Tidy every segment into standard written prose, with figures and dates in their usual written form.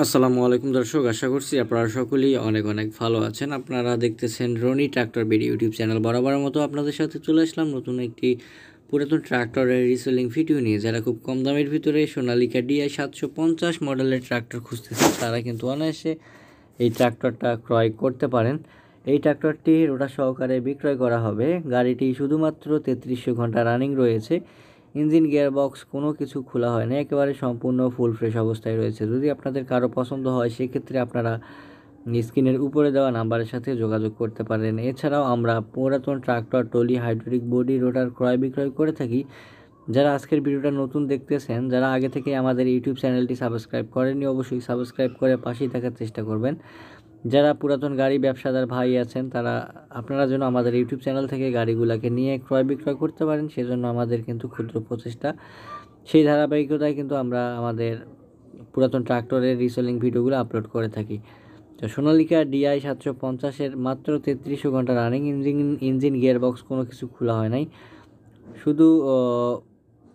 আসসালামু আলাইকুম দর্শক, আশা করছি আপনারা সকলেই অনেক অনেক ভালো আছেন। আপনারা দেখতেছেন Roni tractor BD YouTube channel. বরাবরের মতো আপনাদের সাথে চলে আসলাম নতুন একটি পুরাতন ট্রাক্টরের রিসেলিং ভিডিও নিয়ে। যারা খুব কম দামের ভিতরে সোনালিকা DI 750 মডেলের ট্রাক্টর খুঁজতেছেন তারা কিন্তু অনায়াসে এই ট্রাক্টরটা ক্রয় করতে পারেন। এই ট্রাক্টরটি রোটার সহকারে বিক্রয় করা হবে। গাড়িটি শুধুমাত্র 3300 ঘন্টা রানিং রয়েছে। ইঞ্জিন গিয়ারবক্স কোনো কিছু খোলা হয় না, একেবারে সম্পূর্ণ ফুল ফ্রেশ অবস্থায় রয়েছে। যদি আপনাদের কারো পছন্দ হয় সেক্ষেত্রে আপনারা স্ক্রিনের উপরে দেওয়া নাম্বারের সাথে যোগাযোগ করতে পারেন। এছাড়াও আমরা পুরাতন ট্রাক্টর, টলি, হাইড্রোলিক বডি, রোটার ক্রয় বিক্রয় করে থাকি। যারা আজকের ভিডিওটা নতুন দেখতেছেন, যারা আগে থেকে আমাদের ইউটিউব চ্যানেলটি সাবস্ক্রাইব করেননি, অবশ্যই সাবস্ক্রাইব করে পাশেই থাকার চেষ্টা করবেন। যারা পুরাতন গাড়ি ব্যবসাদার ভাই আছেন তারা আপনারা যেন আমাদের ইউটিউব চ্যানেল থেকে গাড়িগুলোকে নিয়ে ক্রয় বিক্রয় করতে পারেন, সেজন্য আমাদের কিন্তু ক্ষুদ্র প্রচেষ্টা। সেই ধারাবাহিকতায় কিন্তু আমরা আমাদের পুরাতন ট্রাক্টরের রিসেলিং ভিডিওগুলো আপলোড করে থাকি। তো সোনালিকা DI 750-এর মাত্র 3300 ঘন্টা রানিং, ইঞ্জিন গিয়ারবক্স কোনো কিছু খোলা হয় নাই, শুধু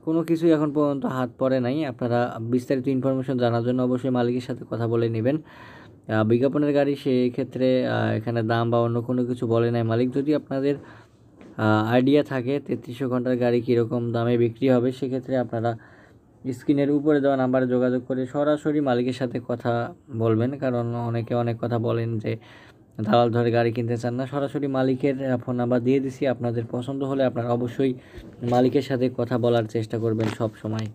কোনো কিছুই এখন পর্যন্ত হাত পড়ে নাই। আপনারা বিস্তারিত ইনফরমেশন জানার জন্য অবশ্যই মালিকের সাথে কথা বলে নেবেন। বিজ্ঞাপনের গাড়ি, সেক্ষেত্রে এখানে দাম বা অন্য কোনো কিছু বলে নাই মালিক। যদি আপনাদের আইডিয়া থাকে 3300 ঘন্টার গাড়ি কীরকম দামে বিক্রি হবে, সেক্ষেত্রে আপনারা স্ক্রিনের উপরে দেওয়া নাম্বারে যোগাযোগ করে সরাসরি মালিকের সাথে কথা বলবেন। কারণ অনেকে অনেক কথা বলেন যে দালাল ধরে গাড়ি কিনতে চান না। সরাসরি মালিকের ফোন নাম্বার দিয়ে দিছি। আপনাদের পছন্দ হলে আপনারা অবশ্যই মালিকের সাথে কথা বলার চেষ্টা করবেন সব সময়।